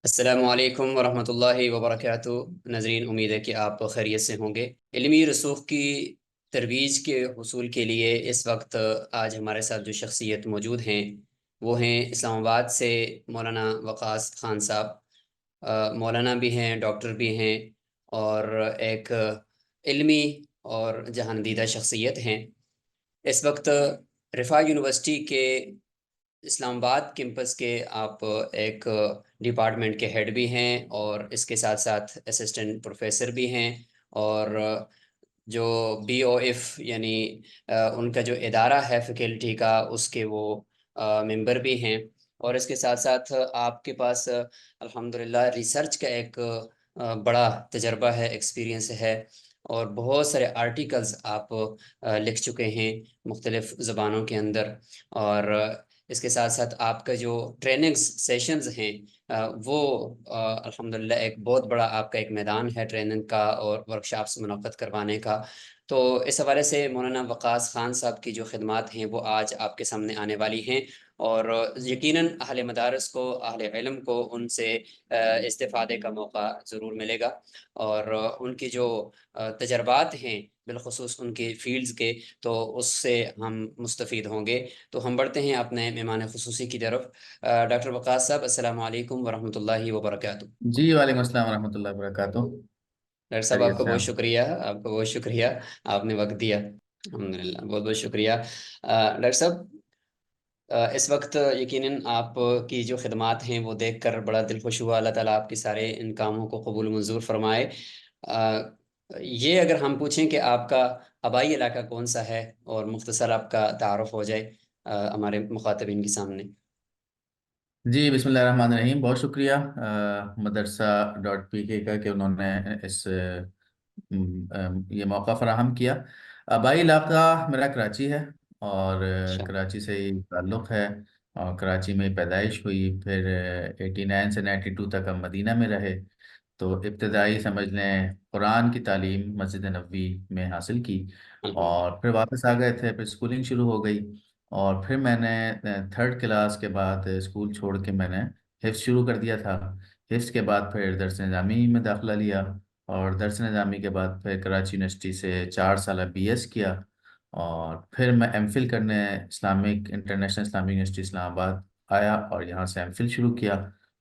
السلام علیکم ورحمۃ اللہ وبرکاتہ۔ ناظرین، امید ہے کہ آپ خیریت سے ہوں گے۔ علمی رسوخ کی ترویج کے حصول کے لیے اس وقت آج ہمارے ساتھ جو شخصیت موجود ہیں وہ ہیں اسلام آباد سے مولانا وقاص خان صاحب۔ مولانا بھی ہیں، ڈاکٹر بھی ہیں، اور ایک علمی اور جہاندیدہ شخصیت ہیں۔ اس وقت رفاع یونیورسٹی کے اسلام آباد کیمپس کے آپ ایک ڈپارٹمنٹ کے ہیڈ بھی ہیں، اور اس کے ساتھ ساتھ اسسٹنٹ پروفیسر بھی ہیں، اور جو بی او ایف یعنی ان کا جو ادارہ ہے فیکلٹی کا، اس کے وہ ممبر بھی ہیں۔ اور اس کے ساتھ ساتھ آپ کے پاس الحمدللہ ریسرچ کا ایک بڑا تجربہ ہے، ایکسپیرینس ہے، اور بہت سارے آرٹیکلز آپ لکھ چکے ہیں مختلف زبانوں کے اندر۔ اور اس کے ساتھ ساتھ آپ کا جو ٹریننگز سیشنز ہیں وہ الحمدللہ ایک بہت بڑا آپ کا ایک میدان ہے ٹریننگ کا اور ورکشاپس منعقد کروانے کا۔ تو اس حوالے سے مولانا وقاص خان صاحب کی جو خدمات ہیں وہ آج آپ کے سامنے آنے والی ہیں، اور یقیناً اہل مدارس کو، اہل علم کو ان سے استفادے کا موقع ضرور ملے گا، اور ان کی جو تجربات ہیں بالخصوص ان کے فیلڈز کے، تو اس سے ہم مستفید ہوں گے۔ تو ہم بڑھتے ہیں اپنے مہمان خصوصی کی طرف۔ ڈاکٹر وقاص صاحب، السلام علیکم ورحمۃ اللہ وبرکاتہ۔ جی وعلیکم السلام ورحمۃ اللہ وبرکاتہ۔ ڈاکٹر صاحب، آپ خیریت کا سے بہت آپ؟ شکریہ، آپ کا بہت شکریہ، آپ نے وقت دیا، الحمدللہ بہت بہت شکریہ۔ ڈاکٹر صاحب، اس وقت یقیناً آپ کی جو خدمات ہیں وہ دیکھ کر بڑا دل خوش ہوا، اللہ تعالیٰ آپ کے سارے ان کاموں کو قبول منظور فرمائے۔ آ، یہ اگر ہم پوچھیں کہ آپ کا آبائی علاقہ کون سا ہے، اور مختصر آپ کا تعارف ہو جائے ہمارے مخاطبین کے سامنے۔ جی بسم اللہ الرحمن الرحیم، بہت شکریہ مدرسہ ڈاٹ پی کے کا کہ انہوں نے اس یہ موقع فراہم کیا۔ آبائی علاقہ میرا کراچی ہے، اور اچھا۔ کراچی سے ہی تعلق ہے، اور کراچی میں پیدائش ہوئی، پھر 89 سے 92 تک ہم مدینہ میں رہے۔ تو ابتدائی سمجھ لیں قرآن کی تعلیم مسجد نبوی میں حاصل کی، الحمد اور پھر واپس آ گئے تھے، پھر اسکولنگ شروع ہو گئی، اور پھر میں نے تھرڈ کلاس کے بعد اسکول چھوڑ کے میں نے حفظ شروع کر دیا تھا۔ حفظ کے بعد پھر درس نظامی میں داخلہ لیا، اور درس نظامی کے بعد پھر کراچی یونیورسٹی سے 4 سالہ بی ایس کیا، اور پھر میں ایم فل کرنے اسلامک انٹرنیشنل اسلامک یونیورسٹی اسلام آباد آیا، اور یہاں سے ایم فل شروع کیا،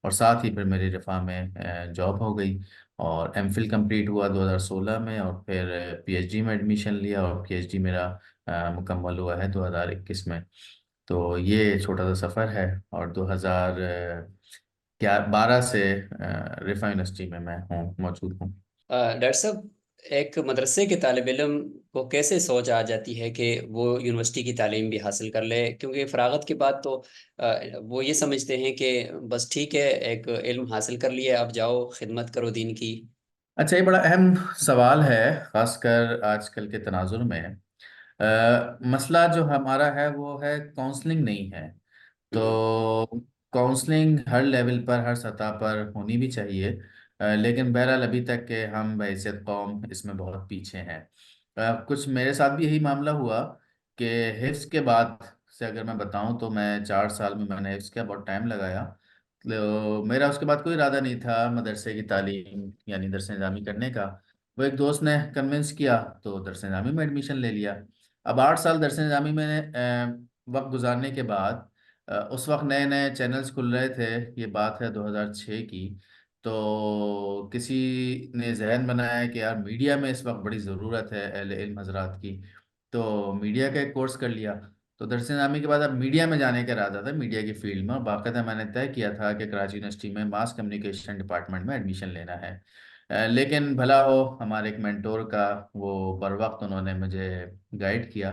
اور ساتھ ہی پھر میری رفاع میں جاب ہو گئی، اور ایم فل کمپلیٹ ہوا 2016 میں، اور پھر پی ایچ ڈی میں ایڈمیشن لیا، اور پی ایچ ڈی میرا مکمل ہوا ہے 2021 میں۔ تو یہ چھوٹا سا سفر ہے، اور 2012 سے رفاع یونیورسٹی میں ہوں، موجود ہوں۔ ڈاکٹر صاحب، ایک مدرسے کے طالب علم کو کیسے سوچ آ جاتی ہے کہ وہ یونیورسٹی کی تعلیم بھی حاصل کر لے؟ کیونکہ فراغت کے بعد تو وہ یہ سمجھتے ہیں کہ بس ٹھیک ہے، ایک علم حاصل کر لیا، اب جاؤ خدمت کرو دین کی۔ اچھا، یہ بڑا اہم سوال ہے، خاص کر آج کل کے تناظر میں۔ مسئلہ جو ہمارا ہے وہ ہے کاؤنسلنگ نہیں ہے، تو ہوں، کاؤنسلنگ ہر لیول پر، ہر سطح پر ہونی بھی چاہیے، لیکن بہرحال ابھی تک کہ ہم بحیثیت قوم اس میں بہت پیچھے ہیں۔ کچھ میرے ساتھ بھی یہی معاملہ ہوا کہ حفظ کے بعد سے اگر میں بتاؤں تو میں 4 سال میں نے حفظ کیا، بہت ٹائم لگایا، تو میرا اس کے بعد کوئی ارادہ نہیں تھا مدرسے کی تعلیم یعنی درس نظامی کرنے کا۔ وہ ایک دوست نے کنونس کیا تو درس نظامی میں ایڈمیشن لے لیا۔ اب 8 سال درس نظامی میں وقت گزارنے کے بعد، اس وقت نئے نئے چینلز کھل رہے تھے، یہ بات ہے 2006 کی، تو کسی نے ذہن بنایا کہ یار میڈیا میں اس وقت بڑی ضرورت ہے اہل علم حضرات کی، تو میڈیا کا ایک کورس کر لیا۔ تو درس نظامی کے بعد اب میڈیا میں جانے کا ارادہ تھا، میڈیا کی فیلڈ میں، اور باقاعدہ میں نے طے کیا تھا کہ کراچی یونیورسٹی میں ماس کمیونیکیشن ڈپارٹمنٹ میں ایڈمیشن لینا ہے۔ لیکن بھلا ہو ہمارے ایک مینٹور کا، وہ بر وقت انہوں نے مجھے گائیڈ کیا،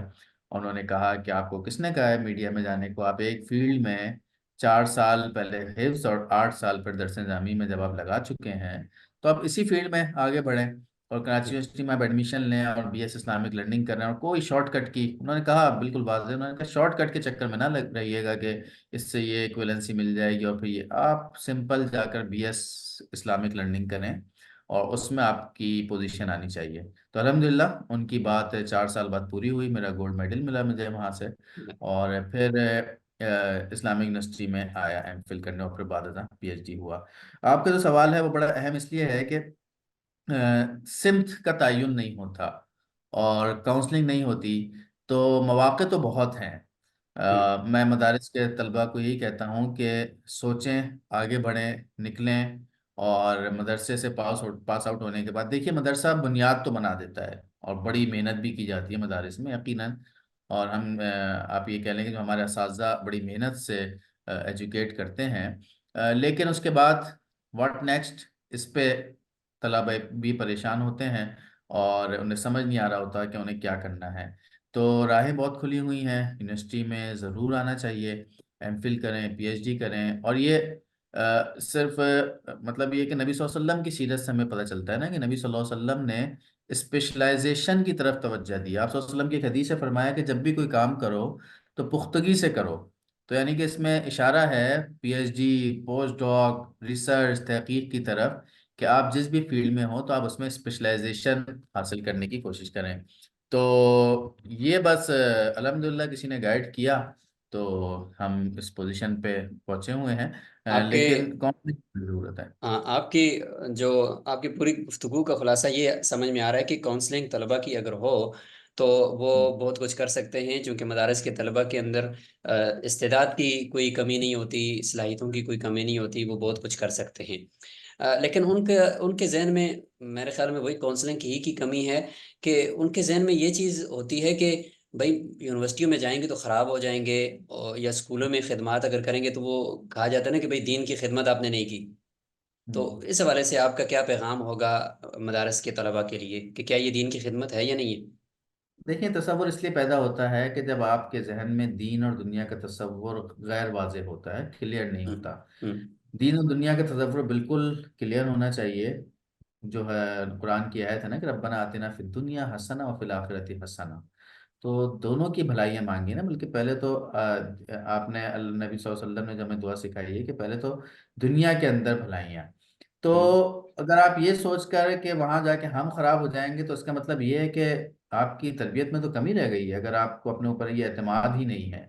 انہوں نے کہا کہ آپ کو کس نے کہا ہے میڈیا میں جانے کو؟ آپ ایک فیلڈ میں 4 سال پہلے حفظ اور 8 سال پھر درس نظامی میں جب آپ لگا چکے ہیں تو آپ اسی فیلڈ میں آگے بڑھیں، اور کراچی یونیورسٹی میں آپ ایڈمیشن لیں اور بی ایس اسلامک لرننگ کریں، اور کوئی شارٹ کٹ کی، انہوں نے کہا بالکل واضح، انہوں نے کہا شارٹ کٹ کے چکر میں نہ لگ رہیے گا کہ اس سے یہ ایکویلنسی مل جائے گی، اور پھر یہ آپ سمپل جا کر بی ایس اسلامک لرننگ کریں، اور اس میں آپ کی پوزیشن آنی چاہیے۔ تو الحمدللہ ان کی بات 4 سال بعد پوری ہوئی، میرا گولڈ میڈل ملا مجھے وہاں سے، اور پھر اسلامک یونیورسٹی میں آیا ایم فل کرنے، اور پھر بعد ازاں پی ایچ ڈی ہوا۔ آپ کا جو سوال ہے وہ بڑا اہم اس لیے ہے کہ سمت کا تعین نہیں ہوتا اور کاؤنسلنگ نہیں ہوتی، تو مواقع تو بہت ہیں۔ ہوں میں مدارس کے طلباء کو یہی کہتا ہوں کہ سوچیں، آگے بڑھیں، نکلیں، اور مدرسے سے پاس آؤٹ ہونے کے بعد دیکھیے مدرسہ بنیاد تو بنا دیتا ہے، اور بڑی محنت بھی کی جاتی ہے مدارس میں یقیناً، اور ہم آپ یہ کہہ لیں کہ جو ہمارے اساتذہ بڑی محنت سے ایجوکیٹ کرتے ہیں، لیکن اس کے بعد واٹ نیکسٹ، اس پہ طلبہ بھی پریشان ہوتے ہیں، اور انہیں سمجھ نہیں آ رہا ہوتا کہ انہیں کیا کرنا ہے۔ تو راہیں بہت کھلی ہوئی ہیں، یونیورسٹی میں ضرور آنا چاہیے، ایم فل کریں، پی ایچ ڈی کریں، اور یہ صرف مطلب یہ کہ نبی صلی اللہ علیہ وسلم کی سیرت سے ہمیں پتہ چلتا ہے نا، کہ نبی صلی اللہ علیہ وسلم نے اسپیشلائزیشن کی طرف توجہ دی۔ آپ صلی اللہ علیہ وسلم کی ایک حدیث سے فرمایا کہ جب بھی کوئی کام کرو تو پختگی سے کرو، تو یعنی کہ اس میں اشارہ ہے پی ایچ ڈی، پوسٹ ڈاک، ریسرچ، تحقیق کی طرف، کہ آپ جس بھی فیلڈ میں ہو تو آپ اس میں اسپیشلائزیشن حاصل کرنے کی کوشش کریں۔ تو یہ بس الحمدللہ کسی نے گائیڈ کیا تو ہم اس پوزیشن پہ پہنچے ہوئے ہیں، آپ کے لیکن کون سی ضرورت ہے؟ ہاں، جو آپ کی پوری گفتگو کا خلاصہ یہ سمجھ میں آ رہا ہے کہ کاؤنسلنگ طلبہ کی اگر ہو تو وہ بہت کچھ کر سکتے ہیں، چونکہ مدارس کے طلبہ کے اندر استعداد کی کوئی کمی نہیں ہوتی، صلاحیتوں کی کوئی کمی نہیں ہوتی، وہ بہت کچھ کر سکتے ہیں۔ لیکن ان کے ذہن میں میرے خیال میں وہی کاؤنسلنگ کی ہی کی کمی ہے، کہ ان کے ذہن میں یہ چیز ہوتی ہے کہ بھائی یونیورسٹیوں میں جائیں گے تو خراب ہو جائیں گے، یا اسکولوں میں خدمات اگر کریں گے تو وہ کہا جاتا ہے نا کہ بھائی دین کی خدمت آپ نے نہیں کی۔ تو ہوں۔ اس حوالے سے آپ کا کیا پیغام ہوگا مدارس کے طلباء کے لیے، کہ کیا یہ دین کی خدمت ہے یا نہیں ہے؟ دیکھیں، تصور اس لیے پیدا ہوتا ہے کہ جب آپ کے ذہن میں دین اور دنیا کا تصور غیر واضح ہوتا ہے، کلیئر نہیں ہوں ہوتا۔ ہوں دین اور دنیا کا تصور بالکل کلیئر ہونا چاہیے، جو ہے قرآن کی آیت ہے نا کہ ربنا آتنا فی الدنیا حسنہ وفی الآخرۃ حسنہ، تو دونوں کی بھلائیاں مانگی نا، بلکہ پہلے تو آپ نے نبی صلی اللہ علیہ وسلم نے جو ہمیں دعا سکھائی ہے کہ پہلے تو دنیا کے اندر بھلائیاں، تو ہوں اگر آپ یہ سوچ کر کہ وہاں جا کے ہم خراب ہو جائیں گے، تو اس کا مطلب یہ ہے کہ آپ کی تربیت میں تو کمی رہ گئی ہے، اگر آپ کو اپنے اوپر یہ اعتماد ہی نہیں ہے۔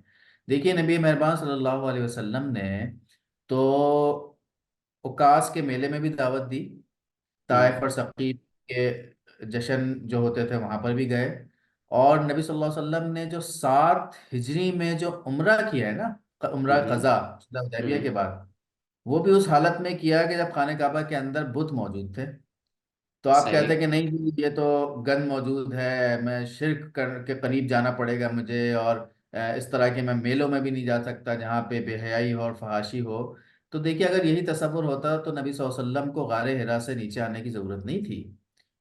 دیکھیے نبی مہربان صلی اللہ علیہ وسلم نے تو اوکاس کے میلے میں بھی دعوت دی، ہوں طائف اور ثقیف کے جشن جو ہوتے تھے وہاں پر بھی گئے، اور نبی صلی اللہ علیہ وسلم نے جو 7 ہجری میں جو عمرہ کیا ہے نا، عمرہ ہوں قضا صلح حدیبیہ ہوں کے بعد، وہ بھی اس حالت میں کیا کہ جب خانہ کعبہ کے اندر بت موجود تھے۔ تو آپ کہتے صحیح۔ ہیں کہ نہیں جی یہ تو گند موجود ہے، میں شرک کر کے قریب جانا پڑے گا مجھے، اور اس طرح کے میں میلوں میں بھی نہیں جا سکتا جہاں پہ بے حیائی ہو اور فحاشی ہو۔ تو دیکھیے اگر یہی تصور ہوتا تو نبی صلی اللہ علیہ وسلم کو غار حرا سے نیچے آنے کی ضرورت نہیں تھی، ہوں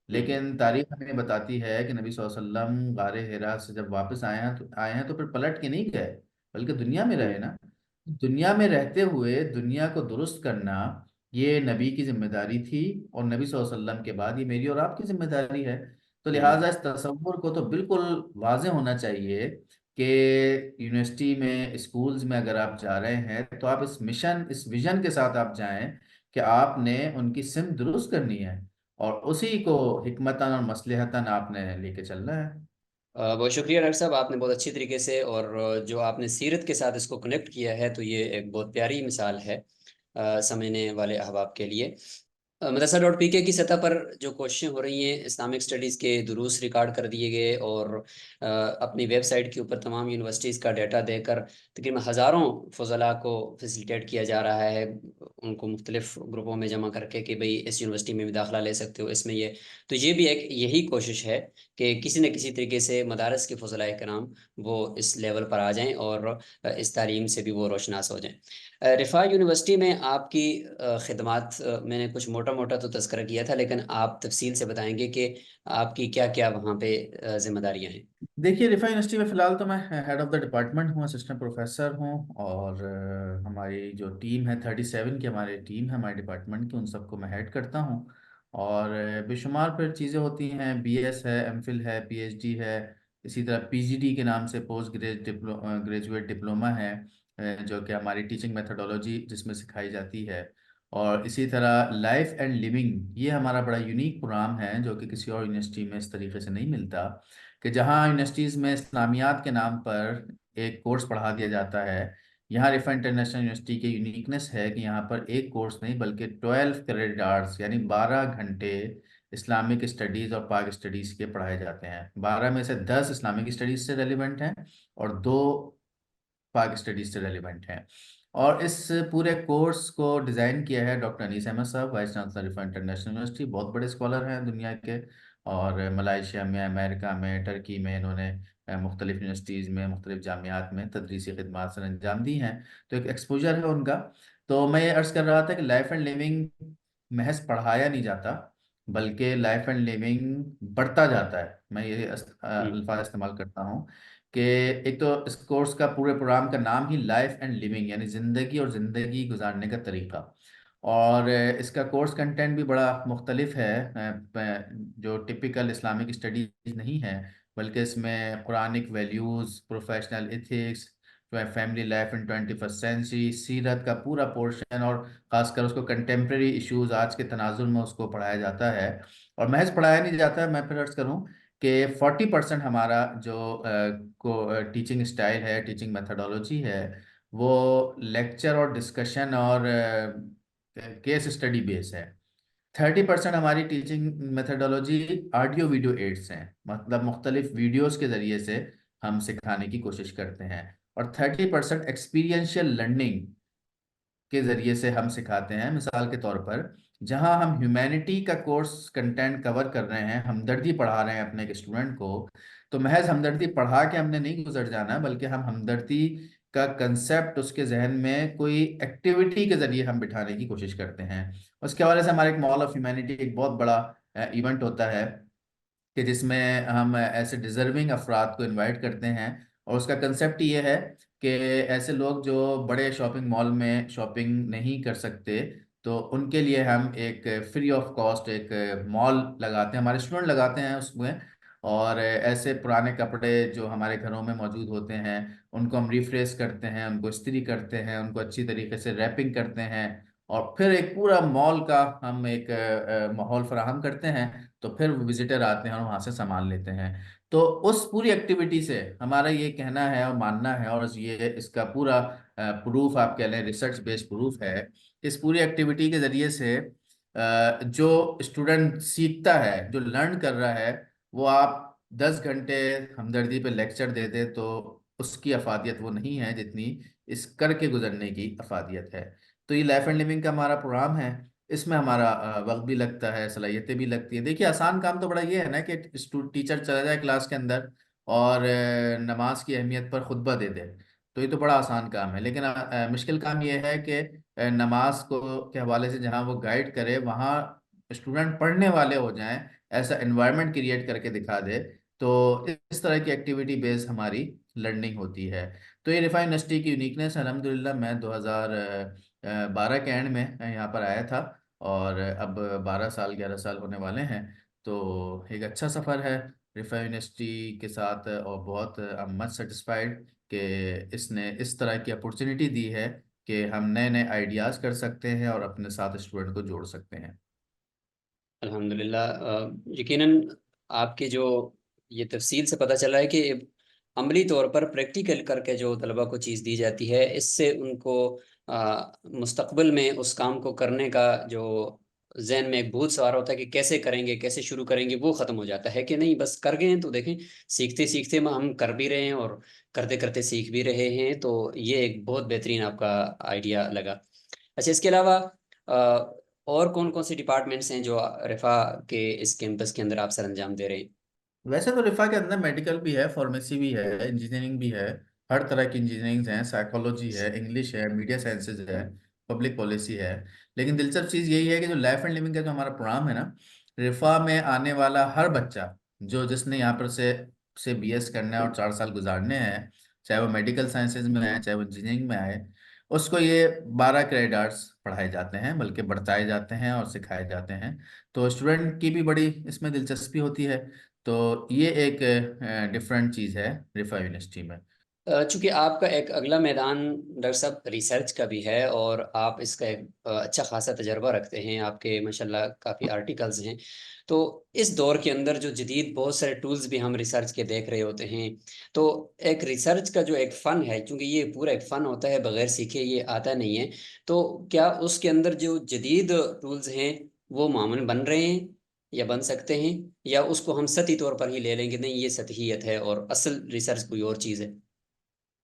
لیکن تاریخ ہمیں بتاتی ہے کہ نبی صلی اللہ علیہ وسلم غار حرا سے جب واپس آئے ہیں تو پھر پلٹ کے نہیں گئے، بلکہ دنیا میں ہوں رہے نا۔ دنیا میں رہتے ہوئے دنیا کو درست کرنا یہ نبی کی ذمہ داری تھی، اور نبی صلی اللہ علیہ وسلم کے بعد یہ میری اور آپ کی ذمہ داری ہے۔ تو ہوں لہٰذا اس تصور کو تو بالکل واضح ہونا چاہیے کہ یونیورسٹی میں، اسکولز میں اگر آپ جا رہے ہیں تو آپ اس ویژن کے ساتھ آپ جائیں کہ آپ نے ان کی سمت درست کرنی ہے، اور اسی کو حکمتاً اور مصلحتاً آپ نے لے کے چلنا ہے۔ بہت شکریہ ڈاکٹر صاحب، آپ نے بہت اچھی طریقے سے، اور جو آپ نے سیرت کے ساتھ اس کو کنیکٹ کیا ہے، تو یہ ایک بہت پیاری مثال ہے سمجھنے والے احباب کے لیے۔ مدرسہ ڈاٹ پی کے کی سطح پر جو کوششیں ہو رہی ہیں، اسلامک اسٹڈیز کے دروس ریکارڈ کر دیے گئے، اور اپنی ویب سائٹ کے اوپر تمام یونیورسٹیز کا ڈیٹا دے کر تقریباً ہزاروں فضلاء کو فیسیلیٹیٹ کیا جا رہا ہے، ان کو مختلف گروپوں میں جمع کر کے کہ بھئی اس یونیورسٹی میں بھی داخلہ لے سکتے ہو، اس میں یہ، تو یہ بھی ایک یہی کوشش ہے کہ کسی نہ کسی طریقے سے مدارس کے فضلاء کرام وہ اس لیول پر آ جائیں، اور اس تعلیم سے بھی وہ روشناس ہو جائیں۔ رفاع یونیورسٹی میں آپ کی خدمات، میں نے کچھ موٹا موٹا تو تذکرہ کیا تھا، لیکن آپ تفصیل سے بتائیں گے کہ آپ کی کیا کیا وہاں پہ ذمہ داریاں ہیں؟ دیکھیے رفاع یونیورسٹی میں فی الحال تو میں ہیڈ آف دا ڈپارٹمنٹ ہوں، اسسٹنٹ پروفیسر ہوں، اور ہماری جو ٹیم ہے 37 کی، ہماری ٹیم ہے ہمارے ڈپارٹمنٹ کی، ان سب کو میں ہیڈ کرتا ہوں، اور بے شمار پھر چیزیں ہوتی ہیں، بی ایس ہے، ایم فل ہے، پی ایچ ڈی ہے، اسی طرح پی جی ڈی کے نام سے پوسٹ گریجویٹ ڈپلوما ہے، جو کہ ہماری ٹیچنگ میتھڈولوجی جس میں سکھائی جاتی ہے، اور اسی طرح لائف اینڈ لیونگ، یہ ہمارا بڑا یونیک پروگرام ہے جو کہ کسی اور یونیورسٹی میں اس طریقے سے نہیں ملتا، کہ جہاں یونیورسٹیز میں اسلامیات کے نام پر ایک کورس پڑھا دیا جاتا ہے، یہاں رفا انٹرنیشنل یونیورسٹی کی یونیکنیس ہے کہ یہاں پر ایک کورس نہیں بلکہ 12 کریڈٹ آورس یعنی 12 گھنٹے اسلامک اسٹڈیز اور پاک اسٹڈیز کے پڑھائے جاتے ہیں. 12 میں سے 10 اسلامک اسٹڈیز سے ریلیونٹ ہیں اور 2 پاک اسٹڈیز سے ریلیونٹ ہیں. اور اس پورے کورس کو ڈیزائن کیا ہے ڈاکٹر انیس احمد صاحب، وائس چانسلر رفا انٹرنیشنل یونیورسٹی. بہت بڑے اسکالر ہیں دنیا کے، اور ملائیشیا میں، امریکہ میں، ٹرکی میں انہوں نے مختلف یونیورسٹیز میں، مختلف جامعات میں تدریسی خدمات سر انجام دی ہیں. تو ایک ایکسپوجر ہے ان کا. تو میں یہ عرض کر رہا تھا کہ لائف اینڈ لیونگ محض پڑھایا نہیں جاتا بلکہ لائف اینڈ لیونگ بڑھتا جاتا ہے. میں یہ ہم، الفاظ استعمال کرتا ہوں کہ ایک تو اس کورس کا پورے پروگرام کا نام ہی لائف اینڈ لیونگ یعنی زندگی اور زندگی گزارنے کا طریقہ. اور اس کا کورس کنٹینٹ بھی بڑا مختلف ہے، جو ٹپیکل اسلامک اسٹڈیز نہیں ہے، بلکہ اس میں Quranic values, professional ethics, family life in 21 century, سیرت کا پورا پورشن، اور خاص کر اس کو کنٹمپریری ایشوز آج کے تناظر میں اس کو پڑھایا جاتا ہے. اور محض پڑھایا نہیں جاتا، میں پھر عرض کروں کہ 40% ہمارا جو ٹیچنگ اسٹائل ہے، ٹیچنگ میتھڈولوجی ہے، وہ لیکچر اور ڈسکشن اور کیس اسٹڈی بیس ہے. 30% ہماری teaching methodology audio video aids ہیں، مطلب مختلف ویڈیوز کے ذریعے سے ہم سکھانے کی کوشش کرتے ہیں. اور 30% ایکسپیرینشیل لرننگ کے ذریعے سے ہم سکھاتے ہیں. مثال کے طور پر جہاں ہم ہیومینٹی کا کورس کنٹینٹ کور کر رہے ہیں، ہمدردی پڑھا رہے ہیں اپنے ایک اسٹوڈنٹ کو، تو محض ہمدردی پڑھا کے ہم نے نہیں گزر جانا، بلکہ ہم ہمدردی کا کنسیپٹ اس کے ذہن میں کوئی ایکٹیویٹی کے ذریعے ہم بٹھانے کی کوشش کرتے ہیں. اس کے حوالے سے ہمارا ایک مال آف ہیومینٹی ایک بہت بڑا ایونٹ ہوتا ہے کہ جس میں ہم ایسے ڈیزرونگ افراد کو انوائٹ کرتے ہیں. اور اس کا کنسیپٹ یہ ہے کہ ایسے لوگ جو بڑے شاپنگ مال میں شاپنگ نہیں کر سکتے، تو ان کے لیے ہم ایک فری آف کاسٹ ایک مال لگاتے ہیں، ہمارے اسٹوڈنٹ لگاتے ہیں اس میں. اور ایسے پرانے کپڑے جو ہمارے گھروں میں موجود ہوتے ہیں ان کو ہم ریفریش کرتے ہیں، ان کو استری کرتے ہیں، ان کو اچھی طریقے سے ریپنگ کرتے ہیں، اور پھر ایک پورا مال کا ہم ایک ماحول فراہم کرتے ہیں. تو پھر وزٹر آتے ہیں اور وہاں سے سامان لیتے ہیں. تو اس پوری ایکٹیویٹی سے ہمارا یہ کہنا ہے اور ماننا ہے، اور یہ اس کا پورا پروف آپ کہہ لیں، ریسرچ بیس پروف ہے. اس پوری ایکٹیویٹی کے ذریعے سے جو اسٹوڈنٹ سیکھتا ہے، جو لرن کر رہا ہے، وہ آپ 10 گھنٹے ہمدردی پہ لیکچر دے دے تو اس کی افادیت وہ نہیں ہے جتنی اس کر کے گزرنے کی افادیت ہے. تو یہ لائف اینڈ لیونگ کا ہمارا پروگرام ہے. اس میں ہمارا وقت بھی لگتا ہے، صلاحیتیں بھی لگتی ہیں. دیکھیے آسان کام تو بڑا یہ ہے نا کہ ٹیچر چلا جائے کلاس کے اندر اور نماز کی اہمیت پر خطبہ دے دے، تو یہ تو بڑا آسان کام ہے. لیکن مشکل کام یہ ہے کہ نماز کو کے حوالے سے جہاں وہ گائیڈ کرے وہاں اسٹوڈنٹ پڑھنے والے ہو جائیں، ایسا انوائرمنٹ کریٹ کر کے دکھا دے. تو اس طرح کی ایکٹیویٹی بیس ہماری لرننگ ہوتی ہے. تو یہ رفا یونیورسٹی کی یونیکنیس. الحمدللہ میں 2012 کے اینڈ میں یہاں پر آیا تھا، اور اب 12 سال 11 سال ہونے والے ہیں. تو ایک اچھا سفر ہے رفا یونیورسٹی کے ساتھ، اور بہت مچ سیٹسفائیڈ کہ اس نے اس طرح کی اپورچونیٹی دی ہے کہ ہم نئے نئے آئیڈیاز کر سکتے ہیں اور اپنے ساتھ اسٹوڈنٹ کو جوڑ سکتے ہیں. الحمدللہ. یقیناً آپ کی جو یہ تفصیل سے پتہ چلا ہے کہ عملی طور پر پریکٹیکل کر کے جو طلبہ کو چیز دی جاتی ہے، اس سے ان کو مستقبل میں اس کام کو کرنے کا جو ذہن میں ایک بھوت سوار ہوتا ہے کہ کیسے کریں گے، کیسے شروع کریں گے، وہ ختم ہو جاتا ہے کہ نہیں بس کر گئے ہیں. تو دیکھیں سیکھتے سیکھتے ہم کر بھی رہے ہیں اور کرتے کرتے سیکھ بھی رہے ہیں. تو یہ ایک بہت بہترین آپ کا آئیڈیا لگا. اچھا، اس کے علاوہ اور کون کون سی ڈپارٹمنٹس ہیں جو رفا کے اس کیمپس کے اندر آپ سر انجام دے رہے ہیں؟ ویسے تو رفا کے اندر میڈیکل بھی ہے، فارمیسی بھی ہے، انجینئرنگ بھی ہے، ہر طرح کی انجینئرنگ ہیں، سائیکالوجی ہے، انگلش ہے، میڈیا سائنسز ہے، پبلک پالیسی ہے. لیکن دلچسپ چیز یہی ہے کہ جو لائف اینڈ لیونگ کا جو ہمارا پروگرام ہے نا، رفا میں آنے والا ہر بچہ جس نے یہاں پر سے بی ایس کرنا ہے اور 4 سال گزارنے ہیں، چاہے وہ میڈیکل سائنسز میں آئے چاہے وہ انجینئرنگ میں آئے، اس کو یہ 12 کریڈٹ آورس پڑھائے جاتے ہیں، بلکہ بڑھائے جاتے ہیں اور سکھائے جاتے ہیں. تو اسٹوڈنٹ کی بھی بڑی اس میں دلچسپی ہوتی ہے. تو یہ ایک ڈفرینٹ چیز ہے رفا یونیورسٹی میں. چونکہ آپ کا ایک اگلا میدان ڈاکٹر صاحب ریسرچ کا بھی ہے، اور آپ اس کا ایک اچھا خاصا تجربہ رکھتے ہیں، آپ کے ماشاءاللہ کافی آرٹیکلز ہیں، تو اس دور کے اندر جو جدید بہت سارے ٹولز بھی ہم ریسرچ کے دیکھ رہے ہوتے ہیں، تو ایک ریسرچ کا جو ایک فن ہے، چونکہ یہ پورا ایک فن ہوتا ہے، بغیر سیکھے یہ آتا نہیں ہے، تو کیا اس کے اندر جو جدید ٹولز ہیں وہ معمول بن رہے ہیں یا بن سکتے ہیں، یا اس کو ہم سطحی طور پر ہی لے لیں گے نہیں یہ سطحیت ہے اور اصل ریسرچ کوئی اور چیز ہے؟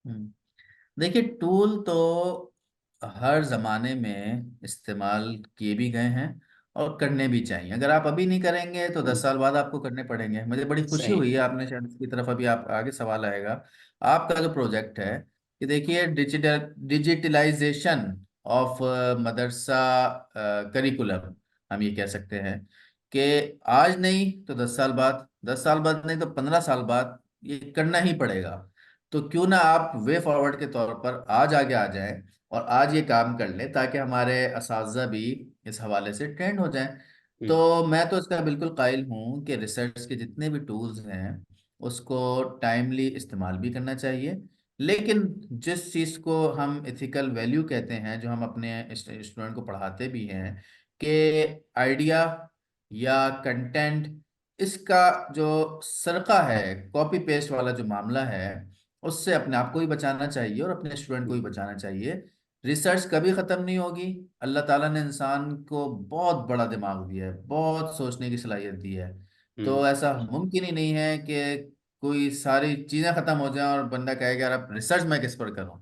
ہوں۔ دیکھیے، ٹول تو ہر زمانے میں استعمال کیے بھی گئے ہیں اور کرنے بھی چاہیے۔ اگر آپ ابھی نہیں کریں گے تو 10 سال بعد آپ کو کرنے پڑیں گے۔ مجھے بڑی خوشی صحیح۔ ہوئی ہے، آپ نے شاید اس کی طرف ابھی آپ آگے سوال آئے گا، آپ کا جو پروجیکٹ ہے کہ دیکھیے ڈیجیٹلائزیشن آف مدرسہ کریکولم، ہم یہ کہہ سکتے ہیں کہ آج نہیں تو 10 سال بعد، 10 سال بعد نہیں تو 15 سال بعد یہ کرنا ہی پڑے گا۔ تو کیوں نہ آپ وے فارورڈ کے طور پر آج آگے آ جائیں اور آج یہ کام کر لیں، تاکہ ہمارے اساتذہ بھی اس حوالے سے ٹرینڈ ہو جائیں۔ تو ہوں، میں تو اس کا بالکل قائل ہوں کہ ریسرچ کے جتنے بھی ٹولز ہیں اس کو ٹائملی استعمال بھی کرنا چاہیے، لیکن جس چیز کو ہم ایتھیکل ویلیو کہتے ہیں، جو ہم اپنے اسٹوڈنٹ کو پڑھاتے بھی ہیں، کہ آئیڈیا یا کنٹینٹ، اس کا جو سرقہ ہے، کاپی پیسٹ والا جو معاملہ ہے، اس سے اپنے آپ کو بھی بچانا چاہیے اور اپنے اسٹوڈنٹ کو بھی بچانا چاہیے۔ ریسرچ کبھی ختم نہیں ہوگی۔ اللہ تعالیٰ نے انسان کو بہت بڑا دماغ دیا ہے، بہت سوچنے کی صلاحیت دی ہے، ہوں، تو ایسا ممکن ہی نہیں ہے کہ کوئی ساری چیزیں ختم ہو جائیں اور بندہ کہے کہ یار اب ریسرچ میں کس پر کروں۔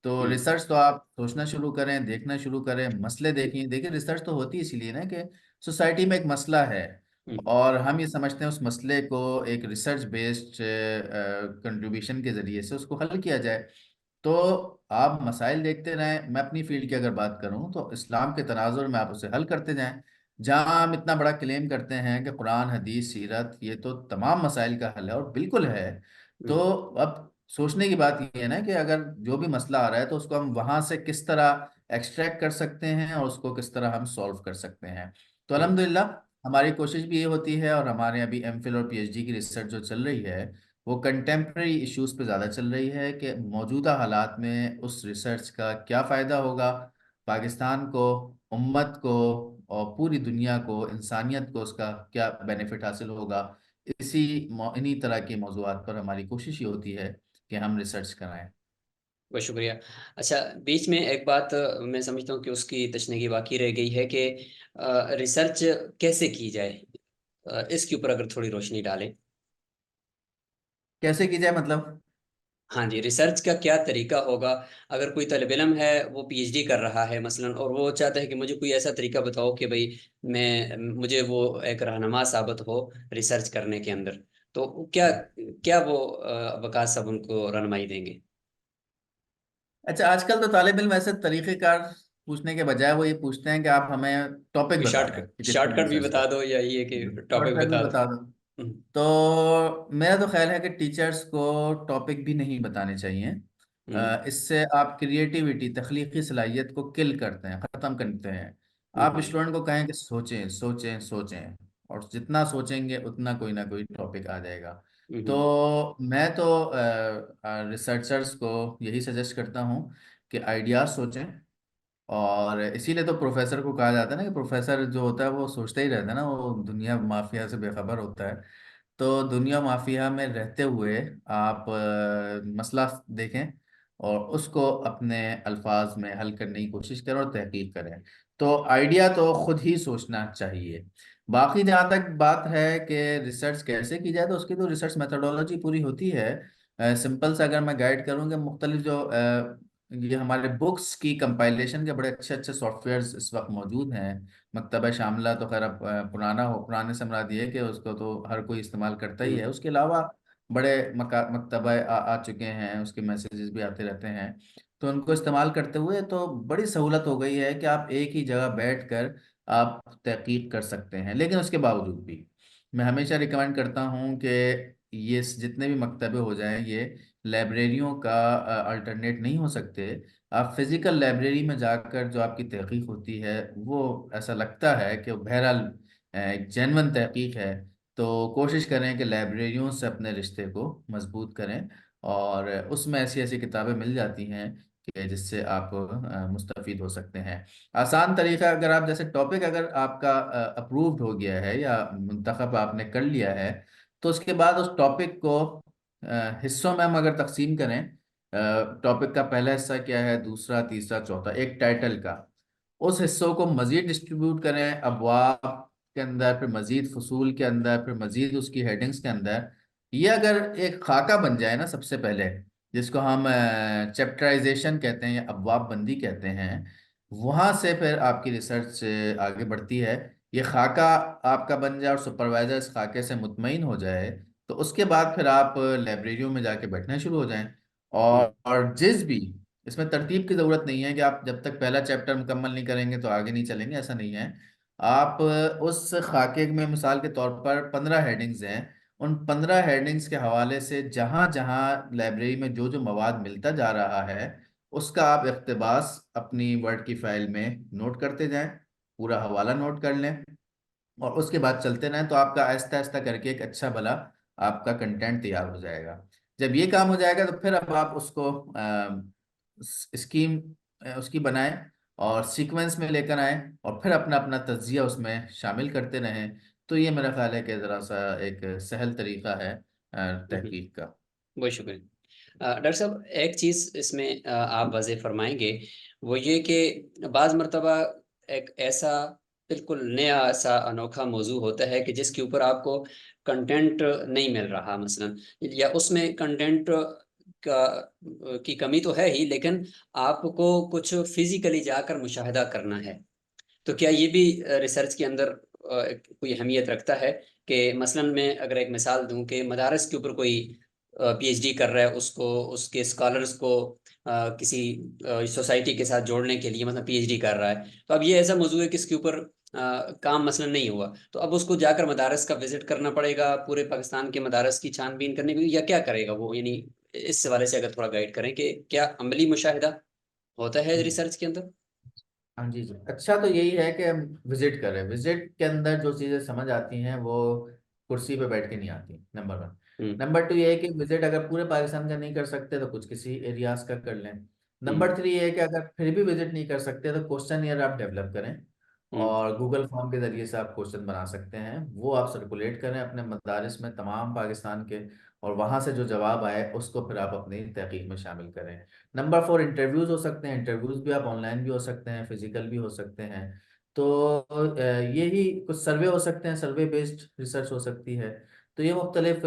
تو ہوں، ریسرچ تو آپ سوچنا شروع کریں، دیکھنا شروع کریں، مسئلے دیکھیں۔ دیکھیں، ریسرچ تو ہوتی اسی لیے نا کہ سوسائٹی میں ایک مسئلہ ہے ہوں، اور ہم یہ سمجھتے ہیں اس مسئلے کو ایک ریسرچ بیسڈ کنٹریبیوشن کے ذریعے سے اس کو حل کیا جائے۔ تو آپ مسائل دیکھتے رہیں۔ میں اپنی فیلڈ کی اگر بات کروں تو اسلام کے تناظر میں آپ اسے حل کرتے جائیں۔ جہاں ہم اتنا بڑا کلیم کرتے ہیں کہ قرآن، حدیث، سیرت یہ تو تمام مسائل کا حل ہے، اور بالکل ہے، تو ہوں، اب سوچنے کی بات یہ ہے نا کہ اگر جو بھی مسئلہ آ رہا ہے تو اس کو ہم وہاں سے کس طرح ایکسٹریکٹ کر سکتے ہیں اور اس کو کس طرح ہم سولو کر سکتے ہیں۔ تو ہوں، الحمدللہ ہماری کوشش بھی یہ ہوتی ہے، اور ہمارے ابھی ایم فل اور پی ایچ ڈی کی ریسرچ جو چل رہی ہے وہ کنٹمپریری ایشوز پہ زیادہ چل رہی ہے، کہ موجودہ حالات میں اس ریسرچ کا کیا فائدہ ہوگا پاکستان کو، امت کو، اور پوری دنیا کو، انسانیت کو، اس کا کیا بینیفٹ حاصل ہوگا۔ انہی طرح کے موضوعات پر ہماری کوشش یہ ہوتی ہے کہ ہم ریسرچ کرائیں۔ بہت شکریہ۔ اچھا، بیچ میں ایک بات میں سمجھتا ہوں کہ اس کی تشنیگی باقی رہ گئی ہے کہ ریسرچ کیسے کی جائے، اس کے اوپر اگر تھوڑی روشنی ڈالیں۔ کیسے کی جائے مطلب؟ ہاں جی، ریسرچ کا کیا طریقہ ہوگا؟ اگر کوئی طالب علم ہے، وہ پی ایچ ڈی کر رہا ہے مثلا، اور وہ چاہتا ہے کہ مجھے کوئی ایسا طریقہ بتاؤ کہ بھائی مجھے وہ ایک رہنما ثابت ہو ریسرچ کرنے کے اندر، تو کیا کیا وہ وکاس صاحب ان کو رہنمائی دیں گے؟ اچھا، آج کل تو طالب علم ایسے طریقہ کار پوچھنے کے بجائے وہ یہ پوچھتے ہیں کہ آپ ہمیں ٹاپک کوئی بتا دیں کہ جس شارٹ پر کٹ بھی ریسرچ بتا کریں، دو، یا یہ کہ شارٹ ٹاپک کٹ بھی بتا دو؟ بتا دو۔ ہم، تو میرا تو خیال ہے کہ ٹیچرز کو ٹاپک بھی نہیں بتانے چاہیے۔ ہم، اس سے آپ کریٹیوٹی، تخلیقی صلاحیت کو کل کرتے ہیں، ختم کرتے ہیں۔ آپ ہم، اسٹوڈنٹ کو کہیں کہ سوچیں سوچیں سوچیں، اور جتنا سوچیں گے اتنا کوئی نہ کوئی ٹاپک آ جائے گا۔ تو ہم، میں تو ریسرچرز کو یہی سجیسٹ کرتا ہوں کہ آئیڈیاز سوچیں، اور اسی لیے تو پروفیسر کو کہا جاتا ہے نا کہ پروفیسر جو ہوتا ہے وہ سوچتا ہی رہتا ہے نا، وہ دنیا مافیا سے بے خبر ہوتا ہے۔ تو دنیا مافیا میں رہتے ہوئے آپ مسئلہ دیکھیں اور اس کو اپنے الفاظ میں حل کرنے کی کوشش کریں اور تحقیق کریں۔ تو آئیڈیا تو خود ہی سوچنا چاہیے۔ باقی جہاں تک بات ہے کہ ریسرچ کیسے کی جائے، تو اس کی تو ریسرچ میتھڈولوجی پوری ہوتی ہے۔ سمپل سے اگر میں گائیڈ کروں کہ مختلف جو یہ ہمارے بکس کی کمپائلیشن کے بڑے اچھے اچھے سافٹ ویئرز اس وقت موجود ہیں۔ مکتبہ شاملہ تو خیر اب پرانے سے مراد یہ ہے کہ اس کو تو ہر کوئی استعمال کرتا ہی ہے، ہم، اس کے علاوہ بڑے مکتبہ آ چکے ہیں، اس کے میسیجز بھی آتے رہتے ہیں، تو ان کو استعمال کرتے ہوئے تو بڑی سہولت ہو گئی ہے کہ آپ ایک ہی جگہ بیٹھ کر آپ تحقیق کر سکتے ہیں۔ لیکن اس کے باوجود بھی میں ہمیشہ ریکمینڈ کرتا ہوں کہ یہ جتنے بھی مکتبے ہو جائیں یہ لائبریریوں کا الٹرنیٹ نہیں ہو سکتے۔ آپ فزیکل لائبریری میں جا کر جو آپ کی تحقیق ہوتی ہے وہ ایسا لگتا ہے کہ بہرحال ایک جینون تحقیق ہے۔ تو کوشش کریں کہ لائبریریوں سے اپنے رشتے کو مضبوط کریں، اور اس میں ایسی ایسی کتابیں مل جاتی ہیں کہ جس سے آپ مستفید ہو سکتے ہیں۔ آسان طریقہ، اگر آپ جیسے ٹاپک اگر آپ کا اپرووڈ ہو گیا ہے یا منتخب آپ نے کر لیا ہے، تو اس کے بعد اس ٹاپک کو حصوں میں ہم اگر تقسیم کریں، ٹاپک کا پہلا حصہ کیا ہے، دوسرا، تیسرا، چوتھا، ایک ٹائٹل کا، اس حصوں کو مزید ڈسٹریبیوٹ کریں ابواب کے اندر، پھر مزید فصول کے اندر، پھر مزید اس کی ہیڈنگز کے اندر۔ یہ اگر ایک خاکہ بن جائے نا سب سے پہلے، جس کو ہم چیپٹرائزیشن کہتے ہیں یا ابواب بندی کہتے ہیں، وہاں سے پھر آپ کی ریسرچ آگے بڑھتی ہے۔ یہ خاکہ آپ کا بن جائے اور سپروائزر اس خاکے سے مطمئن ہو جائے، تو اس کے بعد پھر آپ لائبریریوں میں جا کے بیٹھنا شروع ہو جائیں۔ اور جس بھی اس میں ترتیب کی ضرورت نہیں ہے کہ آپ جب تک پہلا چیپٹر مکمل نہیں کریں گے تو آگے نہیں چلیں گے، ایسا نہیں ہے۔ آپ اس خاکے میں مثال کے طور پر 15 ہیڈنگز ہیں، ان 15 ہیڈنگز کے حوالے سے جہاں جہاں لائبریری میں جو جو مواد ملتا جا رہا ہے، اس کا آپ اقتباس اپنی ورڈ کی فائل میں نوٹ کرتے جائیں، پورا حوالہ نوٹ کر لیں، اور اس کے بعد چلتے رہیں، تو آپ کا آہستہ آہستہ کر کے ایک اچھا بھلا آپ کا کنٹینٹ تیار ہو جائے گا۔ جب یہ کام ہو جائے گا تو پھر اب آپ اس کو اسکیم اس کی بنائیں اور سیکوینس میں لے کر آئیں، اور پھر اپنا اپنا تجزیہ اس میں شامل کرتے رہیں۔ تو یہ میرا خیال ہے کہ ذرا سا ایک سہل طریقہ ہے تحقیق کا۔ بہت شکریہ ڈاکٹر صاحب، ایک چیز اس میں آپ واضح فرمائیں گے، وہ یہ کہ بعض مرتبہ ایک ایسا بالکل نیا سا انوکھا موضوع ہوتا ہے کہ جس کے اوپر آپ کو کنٹینٹ نہیں مل رہا مثلا، یا اس میں کنٹینٹ کا کی کمی تو ہے ہی، لیکن آپ کو کچھ فزیکلی جا کر مشاہدہ کرنا ہے، تو کیا یہ بھی ریسرچ کے اندر کوئی اہمیت رکھتا ہے؟ کہ مثلا میں اگر ایک مثال دوں کہ مدارس کے اوپر کوئی پی ایچ ڈی کر رہا ہے، اس کو اس کے اسکالرس کو کسی سوسائٹی کے ساتھ جوڑنے کے لیے مثلا پی ایچ ڈی کر رہا ہے، تو اب یہ ایسا موضوع ہے کہ اس کے اوپر کام مثلا نہیں ہوا، تو اب اس کو جا کر مدارس کا وزٹ کرنا پڑے گا، پورے پاکستان کے مدارس کی چھان بین کرنے کی، یا کیا کرے گا وہ؟ یعنی اس حوالے سے اگر تھوڑا گائیڈ کریں کہ کیا عملی مشاہدہ ہوتا ہے ریسرچ کے اندر؟ ہاں جی جی، اچھا تو یہی ہے کہ ہم وزٹ کریں، وزٹ کے اندر جو چیزیں سمجھ آتی ہیں وہ کرسی پہ بیٹھ کے نہیں آتی، نمبر ون۔ ہوں نمبر ٹو یہ ہے کہ وزٹ اگر پورے پاکستان کا نہیں کر سکتے تو کچھ کسی ایریاز کا کر لیں۔ ہوں نمبر تھری یہ ہے کہ اگر پھر بھی وزٹ نہیں کر سکتے تو کوشچن ایئر آپ ڈیولپ کریں، ہوں اور گوگل فارم کے ذریعے سے آپ کوشچن بنا سکتے ہیں، وہ آپ سرکولیٹ کریں اپنے مدارس میں تمام پاکستان کے، اور وہاں سے جو جواب آئے اس کو پھر آپ اپنی تحقیق میں شامل کریں۔ نمبر فور، انٹرویوز ہو سکتے ہیں، انٹرویوز بھی آپ آن لائن بھی ہو سکتے ہیں، فزیکل بھی ہو سکتے ہیں۔ تو یہی کچھ سروے ہو سکتے ہیں، سروے بیسڈ ریسرچ ہو سکتی ہے۔ تو یہ مختلف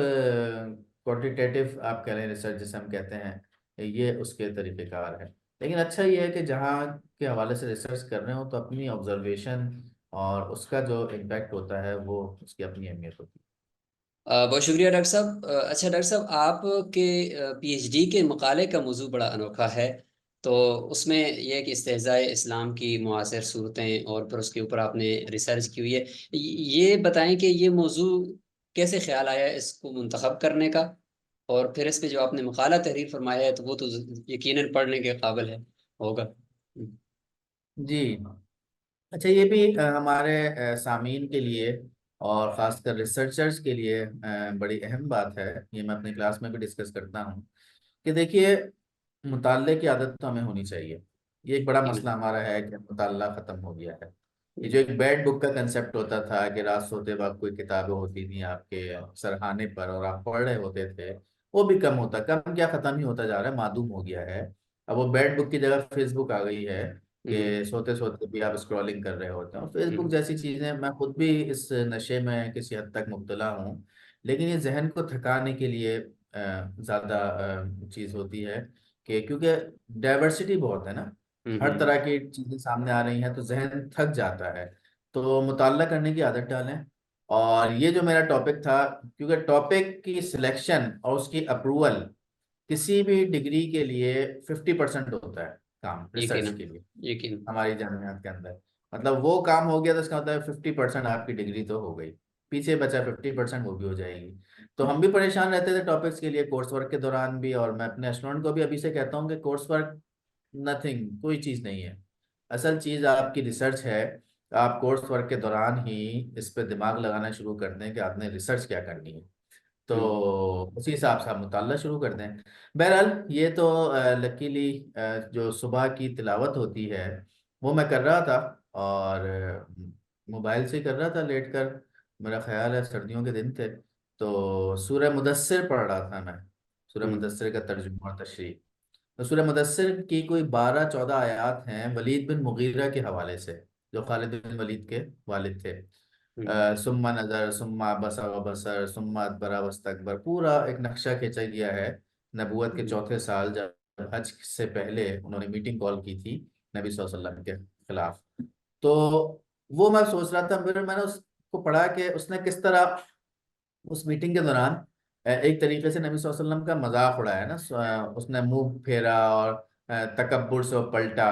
کوانٹیٹیو آپ کہہ رہے ہیں ریسرچ جسے ہم کہتے ہیں، یہ اس کے طریقہ کار ہے۔ لیکن اچھا یہ ہے کہ جہاں کے حوالے سے ریسرچ کر رہے ہوں تو اپنی آبزرویشن اور اس کا جو امپیکٹ ہوتا ہے وہ اس کی اپنی اہمیت ہوتی ہے۔ بہت شکریہ ڈاکٹر صاحب۔ اچھا ڈاکٹر صاحب، آپ کے پی ایچ ڈی کے مقالے کا موضوع بڑا انوکھا ہے، تو اس میں یہ ہے کہ استہزاء اسلام کی معاصر صورتیں، اور پھر اس کے اوپر آپ نے ریسرچ کی ہوئی ہے، یہ بتائیں کہ یہ موضوع کیسے خیال آیا اس کو منتخب کرنے کا، اور پھر اس پہ جو آپ نے مقالہ تحریر فرمایا ہے تو وہ تو یقیناً پڑھنے کے قابل ہے ہوگا۔ جی، اچھا یہ بھی ہمارے سامعین کے لیے اور خاص کر ریسرچرز کے لیے بڑی اہم بات ہے، یہ میں اپنی کلاس میں بھی ڈسکس کرتا ہوں کہ دیکھیے، مطالعے کی عادت تو ہمیں ہونی چاہیے۔ یہ ایک بڑا یقیناً مسئلہ ہمارا ہے کہ مطالعہ ختم ہو گیا ہے۔ یہ جو ایک بیڈ بک کا کنسپٹ ہوتا تھا کہ رات سوتے وقت کوئی کتابیں ہوتی تھیں آپ کے سرہانے پر اور آپ پڑھ رہے ہوتے تھے، وہ بھی کم ہوتا، کم کیا ختم ہی ہوتا جا رہا ہے، معدوم ہو گیا ہے۔ اب وہ بیڈ بک کی جگہ فیس بک آ گئی ہے کہ سوتے سوتے بھی آپ اسکرولنگ کر رہے ہوتے ہیں، اور فیس بک جیسی چیزیں، میں خود بھی اس نشے میں کسی حد تک مبتلا ہوں، لیکن یہ ذہن کو تھکانے کے لیے زیادہ چیز ہوتی ہے کہ کیونکہ ڈائیورسٹی بہت ہے نا، ہر طرح کی چیزیں سامنے آ رہی ہیں تو ذہن تھک جاتا ہے۔ تو مطالعہ کرنے کی عادت ڈالیں۔ اور یہ جو میرا ٹاپک تھا، کیونکہ ٹاپک کی سلیکشن اور اس کی اپروول کسی بھی ڈگری کے لیے 50% ہوتا ہے کام ریسرچ یقیناً کے لیے یقیناً ہماری جامعات کے اندر۔ مطلب وہ کام ہو گیا تو اس کا مطلب 50% آپ کی ڈگری تو ہو گئی، پیچھے بچا 50% وہ بھی ہو جائے گی۔ تو ہم بھی پریشان رہتے تھے ٹاپکس کے لیے کورس ورک کے دوران بھی، اور میں اپنے اسٹوڈنٹ کو بھی ابھی سے کہتا ہوں کہ کورس ورک نتھنگ، کوئی چیز نہیں ہے، اصل چیز آپ کی ریسرچ ہے۔ آپ کورس ورک کے دوران ہی اس پہ دماغ لگانا شروع کر دیں کہ آپ نے ریسرچ کیا کرنی ہے۔ تو اسی حساب سے آپ مطالعہ شروع کر دیں۔ بہرحال یہ تو لکیلی جو صبح کی تلاوت ہوتی ہے وہ میں کر رہا تھا، اور موبائل سے ہی کر رہا تھا لیٹ کر، میرا خیال ہے سردیوں کے دن تھے، تو سورہ مدثر پڑھ رہا تھا میں، سورہ ہوں مدثر کا ترجمہ اور تشریح۔ تو سورہ مدثر کی کوئی 12-14 آیات ہیں ولید بن مغیرہ کے حوالے سے، جو خالد بن ولید کے والد تھے۔ ہوں ثم نظر ثم عبس و بصر ثم ادبر واستکبر، پورا ایک نقشہ کھینچا گیا ہے نبوت کے ہوں چوتھے سال، جب حج سے پہلے انہوں نے میٹنگ کال کی تھی نبی صلی اللہ علیہ وسلم کے خلاف۔ تو وہ میں سوچ رہا تھا، پھر میں نے اس کو پڑھا کہ اس نے کس طرح اس میٹنگ کے دوران ایک طریقے سے نبی صلی اللہ علیہ وسلم کا مذاق اڑایا نا، اس نے منہ پھیرا اور تکبر سے وہ پلٹا۔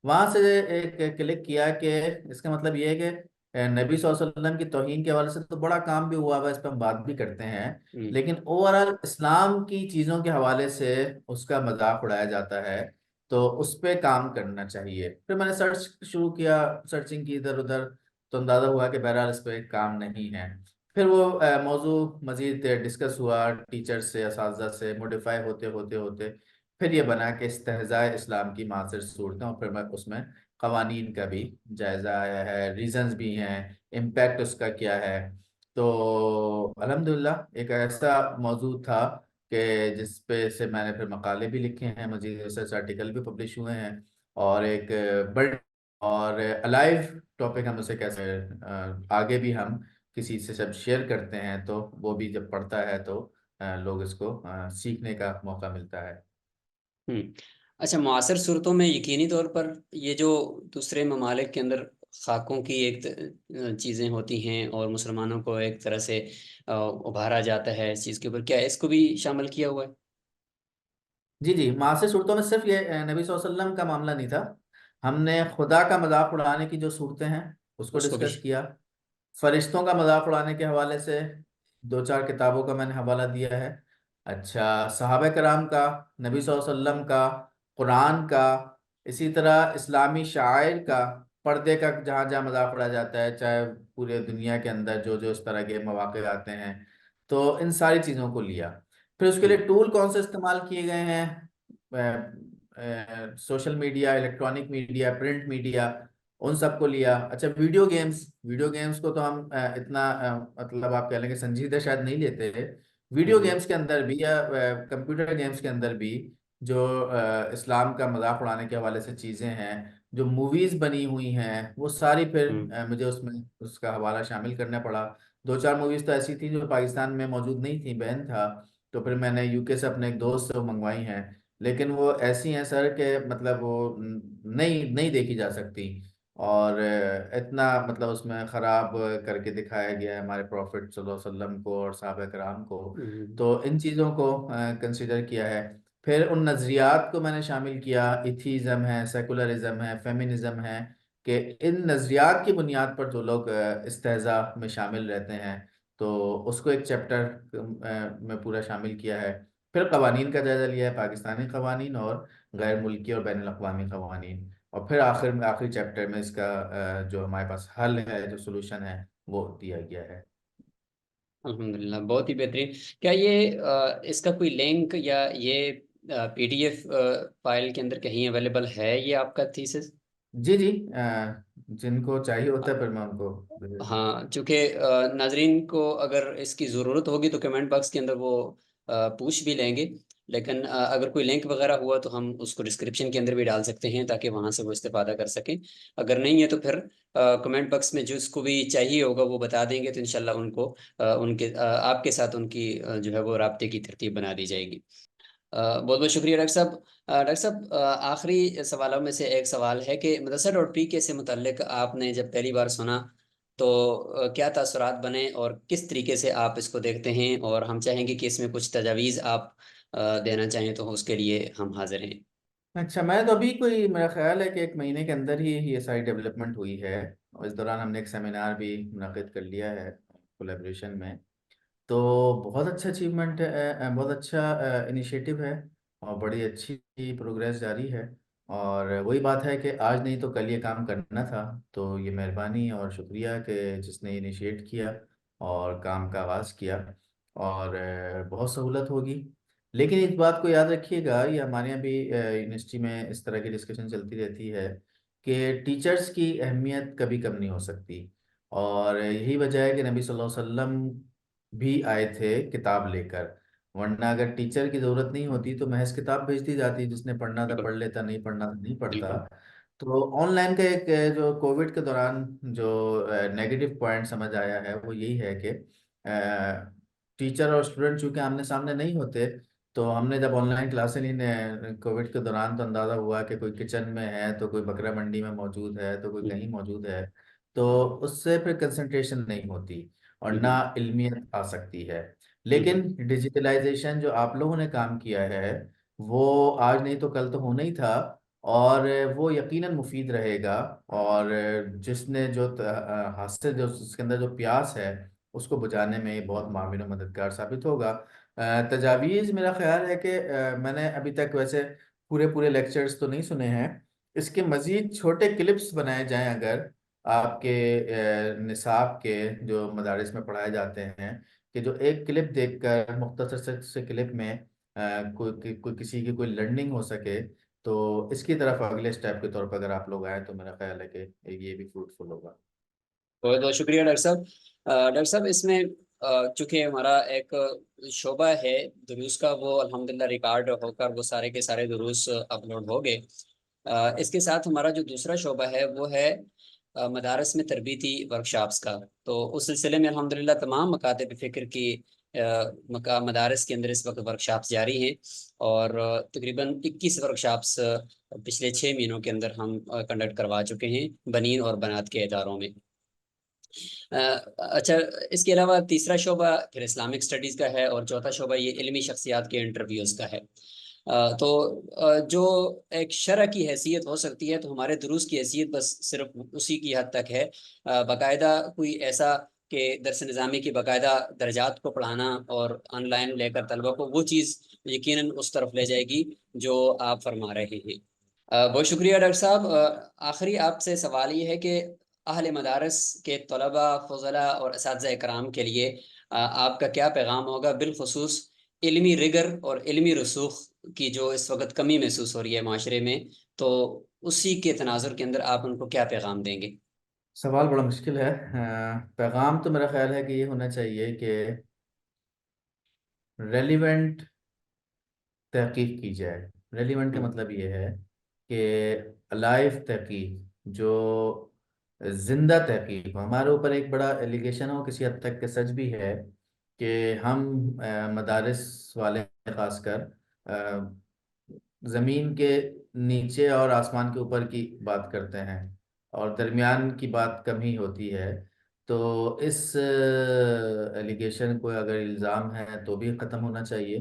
وہاں سے ایک کلک کیا کہ اس کا مطلب یہ ہے کہ نبی صلی اللہ علیہ وسلم کی توہین کے حوالے سے تو بڑا کام بھی ہوا ہوا ہے، اس پہ ہم بات بھی کرتے ہیں، ہوں لیکن اوور آل اسلام کی چیزوں کے حوالے سے اس کا مذاق اڑایا جاتا ہے، تو اس پہ کام کرنا چاہیے۔ پھر میں نے سرچ شروع کیا، سرچنگ کی ادھر ادھر، تو اندازہ ہوا کہ بہرحال اس پہ کام نہیں ہے۔ پھر وہ موضوع مزید ڈسکس ہوا ٹیچر سے، اساتذہ سے، موڈیفائی ہوتے ہوتے ہوتے پھر یہ بنا کہ استہزاء اسلام کی معاصر صورتیں، اور پھر میں اس میں قوانین کا بھی جائزہ آیا ہے، ریزنز بھی ہیں، امپیکٹ اس کا کیا ہے۔ تو الحمدللہ ایک ایسا موضوع تھا کہ جس پہ سے میں نے پھر مقالے بھی لکھے ہیں، مزید ریسرچ آرٹیکل بھی پبلش ہوئے ہیں، اور ایک بڑی اور الائیو ٹاپک ہم اسے کیسے آگے بھی ہم کسی سے جب شیئر کرتے ہیں تو وہ بھی جب پڑھتا ہے تو لوگ اس کو سیکھنے کا موقع ملتا ہے۔ ہوں اچھا، معاصر صورتوں میں یقینی طور پر یہ جو دوسرے ممالک کے اندر خاکوں کی ایک چیزیں ہوتی ہیں اور مسلمانوں کو ایک طرح سے ابھارا جاتا ہے اس چیز کے اوپر، کیا اس کو بھی شامل کیا ہوا ہے؟ جی جی، معاصر صورتوں میں صرف یہ نبی صلی اللہ علیہ وسلم کا معاملہ نہیں تھا، ہم نے خدا کا مذاق اڑانے کی جو صورتیں ہیں اس کو اس کو بھی ڈسکس کیا، فرشتوں کا مذاق اڑانے کے حوالے سے 2-4 کتابوں کا میں نے حوالہ دیا ہے، اچھا صحابہ کرام کا، نبی صلی اللہ علیہ وسلم کا، قرآن کا، اسی طرح اسلامی شاعر کا، پردے کا جہاں جہاں مذاق اڑایا جاتا ہے، چاہے پورے دنیا کے اندر جو جو اس طرح کے مواقع آتے ہیں، تو ان ساری چیزوں کو لیا۔ پھر اس کے لیے ہوں ٹول کون سے استعمال کیے گئے ہیں، social media, electronic media, print media, ان سب کو لیا۔ اچھا ویڈیو گیمز کو تو ہم اتنا مطلب آپ کہہ لیں کہ سنجیدہ شاید نہیں لیتے، ویڈیو ہوں گیمز کے اندر بھی یا کمپیوٹر گیمز کے اندر بھی جو اسلام کا مذاق اڑانے کے حوالے سے چیزیں ہیں، جو موویز بنی ہوئی ہیں، وہ ساری پھر ہوں مجھے اس میں اس کا حوالہ شامل کرنا پڑا۔ 2-4 موویز تو ایسی تھیں جو پاکستان میں موجود نہیں تھیں، بین تھا، تو پھر میں نے یو کے سے اپنے ایک دوست سے وہ منگوائی ہیں، لیکن وہ ایسی ہیں سر کہ مطلب وہ نہیں دیکھی جا سکتی، اور اتنا مطلب اس میں خراب کر کے دکھایا گیا ہے ہمارے پروفٹ صلی اللہ علیہ وسلم کو اور صحابہ کرام کو۔ ہوں تو ان چیزوں کو کنسیڈر کیا ہے۔ پھر ان نظریات کو میں نے شامل کیا، ایتھیزم ہے، سیکولرزم ہے، فیمنزم ہے، کہ ان نظریات کی بنیاد پر جو لوگ استہزاء میں شامل رہتے ہیں، تو اس کو ایک چیپٹر میں پورا شامل کیا ہے۔ پھر قوانین کا جائزہ لیا ہے، پاکستانی قوانین اور غیر ملکی اور بین الاقوامی قوانین، اور پھر آخر میں آخری چیپٹر میں اس کا جو ہمارے پاس حل ہے، جو سولوشن ہے، وہ دیا گیا ہے۔ الحمدللہ، بہت ہی بہترین۔ کیا یہ اس کا کوئی لنک یا یہ پی ڈی ایف فائل کے اندر کہیں اویلیبل ہے یہ آپ کا تھیسس؟ جی جی، جن کو چاہیے ہوتا ہے پھر میں ان کو دے دیتا ہوں۔ ہاں، چونکہ ناظرین کو اگر اس کی ضرورت ہوگی تو کمنٹ باکس کے اندر وہ پوچھ بھی لیں گے، لیکن اگر کوئی لنک وغیرہ ہوا تو ہم اس کو ڈسکرپشن کے اندر بھی ڈال سکتے ہیں تاکہ وہاں سے وہ استفادہ کر سکیں۔ اگر نہیں ہے تو پھر کمنٹ باکس میں جس کو بھی چاہیے ہوگا وہ بتا دیں گے، تو انشاءاللہ ان کو ان کے آپ کے ساتھ ان کی جو ہے وہ رابطے کی ترتیب بنا دی جائے گی۔ بہت بہت شکریہ ڈاکٹر صاحب۔ ڈاکٹر صاحب، آخری سوالوں میں سے ایک سوال ہے کہ مدرسہ ڈاٹ پی کے سے متعلق آپ نے جب پہلی بار سنا تو کیا تاثرات بنے اور کس طریقے سے آپ اس کو دیکھتے ہیں؟ اور ہم چاہیں گے کہ اس میں کچھ تجاویز آپ دینا چاہیں تو اس کے لیے ہم حاضر ہیں۔ اچھا، میں تو ابھی کوئی میرا خیال ہے کہ 1 مہینے کے اندر ہی یہ ساری ڈیولپمنٹ ہوئی ہے، اور اس دوران ہم نے ایک سیمینار بھی منعقد کر لیا ہے کولیبریشن میں۔ تو بہت اچھا اچیومنٹ ہے، بہت اچھا انیشیٹو ہے، اور بڑی اچھی پروگریس جاری ہے، اور وہی بات ہے کہ آج نہیں تو کل یہ کام کرنا تھا، تو یہ مہربانی اور شکریہ کہ جس نے انیشیٹ کیا اور کام کا آغاز کیا۔ اور بہت سہولت ہوگی۔ لیکن ایک بات کو یاد رکھیے گا، یہ ہمارے یہاں بھی یونیورسٹی میں اس طرح کی ڈسکشن چلتی رہتی ہے کہ ٹیچرز کی اہمیت کبھی کم نہیں ہو سکتی، اور یہی وجہ ہے کہ نبی صلی اللہ علیہ وسلم بھی آئے تھے کتاب لے کر، ورنہ اگر ٹیچر کی ضرورت نہیں ہوتی تو محض کتاب بھیج دی جاتی، جس نے پڑھنا تھا بالکل پڑھ لیتا، نہیں پڑھنا تھا نہیں پڑھتا۔ بالکل تو آن لائن کا ایک جو کووڈ کے دوران جو نیگیٹو پوائنٹ سمجھ آیا ہے وہ یہی ہے کہ ٹیچر اور اسٹوڈنٹ چونکہ آمنے سامنے نہیں ہوتے، تو ہم نے جب آن لائن کلاسیں لی کووڈ کے دوران، تو اندازہ ہوا کہ کوئی کچن میں ہے تو کوئی بکرا منڈی میں موجود ہے تو کوئی کہیں موجود ہے، تو اس سے پھر کنسنٹریشن نہیں ہوتی اور نہ علمیت آ سکتی ہے۔ لیکن ڈیجیٹلائزیشن جو آپ لوگوں نے کام کیا ہے وہ آج نہیں تو کل تو ہونا ہی تھا، اور وہ یقیناً مفید رہے گا، اور جس نے جو حاصل جو اس کے اندر جو پیاس ہے اس کو بجانے میں یہ بہت معاون و مددگار ثابت ہوگا۔ تجاویز میرا خیال ہے کہ میں نے ابھی تک ویسے پورے پورے لیکچرز تو نہیں سنے ہیں، اس کے مزید چھوٹے کلپس بنائے جائیں اگر آپ کے نصاب کے جو مدارس میں پڑھائے جاتے ہیں، کہ جو ایک کلپ دیکھ کر مختصر سے کلپ میں کوئی کسی کی کوئی لرننگ ہو سکے، تو اس کی طرف اگلے سٹیپ کے طور پر اگر آپ لوگ آئیں تو میرا خیال ہے کہ یہ بھی فروٹفل ہوگا۔ بہت بہت شکریہ ڈاکٹر صاحب۔ ڈاکٹر صاحب اس میں چونکہ ہمارا ایک شعبہ ہے دروس کا، وہ الحمدللہ ریکارڈ ہو کر وہ سارے کے سارے دروس اپلوڈ ہو گئے۔ اس کے ساتھ ہمارا جو دوسرا شعبہ ہے وہ ہے مدارس میں تربیتی ورکشاپس کا۔ تو اس سلسلے میں الحمدللہ تمام مکاتب فکر کی مدارس کے اندر اس وقت ورکشاپس جاری ہیں، اور تقریباً 21 ورکشاپس پچھلے 6 مہینوں کے اندر ہم کنڈکٹ کروا چکے ہیں بنین اور بنات کے اداروں میں۔ اچھا، اس کے علاوہ تیسرا شعبہ پھر اسلامک اسٹڈیز کا ہے، اور چوتھا شعبہ یہ علمی شخصیات کے انٹرویوز کا ہے۔ تو جو ایک شرح کی حیثیت ہو سکتی ہے، تو ہمارے دروس کی حیثیت بس صرف اسی کی حد تک ہے۔ باقاعدہ کوئی ایسا کہ درس نظامی کی باقاعدہ درجات کو پڑھانا اور آن لائن لے کر طلبہ کو، وہ چیز یقیناً اس طرف لے جائے گی جو آپ فرما رہے ہیں۔ بہت شکریہ ڈاکٹر صاحب۔ آخری آپ سے سوال یہ ہے کہ اہل مدارس کے طلباء، فضلاء اور اساتذہ اکرام کے لیے آپ کا کیا پیغام ہوگا، بالخصوص علمی رگر اور علمی رسوخ کی جو اس وقت کمی محسوس ہو رہی ہے معاشرے میں، تو اسی کے تناظر کے اندر آپ ان کو کیا پیغام دیں گے؟ سوال بڑا مشکل ہے۔ پیغام تو میرا خیال ہے کہ یہ ہونا چاہیے کہ ریلیونٹ تحقیق کی جائے۔ ریلیونٹ کا ہم، مطلب یہ ہے کہ لائف تحقیق، جو زندہ تحقیق ہو۔ ہمارے اوپر ایک بڑا ایلیگیشن ہو کسی حد تک کہ سچ بھی ہے کہ ہم مدارس والے خاص کر زمین کے نیچے اور آسمان کے اوپر کی بات کرتے ہیں، اور درمیان کی بات کم ہی ہوتی ہے۔ تو اس ایلیگیشن کو اگر الزام ہے تو بھی ختم ہونا چاہیے،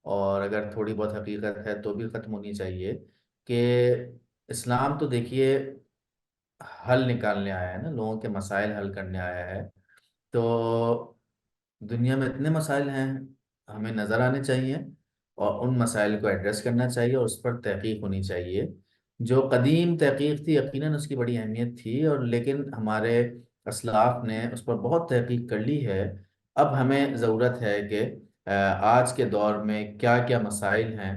اور اگر تھوڑی بہت حقیقت ہے تو بھی ختم ہونی چاہیے، کہ اسلام تو دیکھیے حل نکالنے آیا ہے نا، لوگوں کے مسائل حل کرنے آیا ہے۔ تو دنیا میں اتنے مسائل ہیں، ہمیں نظر آنے چاہیے اور ان مسائل کو ایڈریس کرنا چاہیے، اور اس پر تحقیق ہونی چاہیے۔ جو قدیم تحقیق تھی یقیناً اس کی بڑی اہمیت تھی، اور لیکن ہمارے اسلاف نے اس پر بہت تحقیق کر لی ہے۔ اب ہمیں ضرورت ہے کہ آج کے دور میں کیا کیا مسائل ہیں،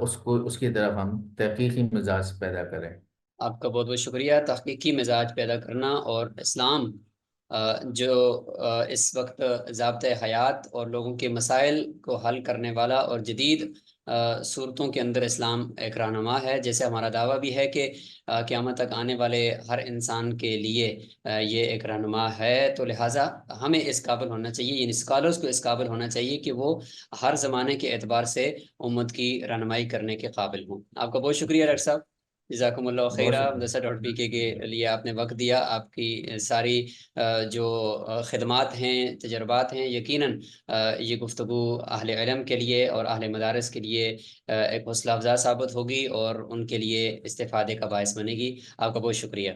اس کی طرف ہم تحقیقی مزاج پیدا کریں۔ آپ کا بہت بہت شکریہ۔ تحقیقی مزاج پیدا کرنا اور اسلام جو اس وقت ضابطۂ حیات اور لوگوں کے مسائل کو حل کرنے والا اور جدید صورتوں کے اندر اسلام ایک رہنما ہے، جیسے ہمارا دعویٰ بھی ہے کہ قیامت تک آنے والے ہر انسان کے لیے یہ ایک رہنما ہے۔ تو لہٰذا ہمیں اس قابل ہونا چاہیے، یعنی اسکالرس کو اس قابل ہونا چاہیے کہ وہ ہر زمانے کے اعتبار سے امت کی رہنمائی کرنے کے قابل ہوں۔ آپ کا بہت شکریہ ڈاکٹر صاحب، جزاکم اللہ بہت خیرہ۔ شکریہ۔ مدرسہ ڈاٹ پی کے لیے آپ نے وقت دیا، آپ کی ساری جو خدمات ہیں، تجربات ہیں، یقیناً یہ گفتگو اہل علم کے لیے اور اہل مدارس کے لیے ایک حوصلہ افزا ثابت ہوگی اور ان کے لیے استفادے کا باعث بنے گی۔ آپ کا بہت شکریہ۔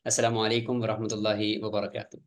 السلام علیکم ورحمۃ اللہ وبرکاتہ۔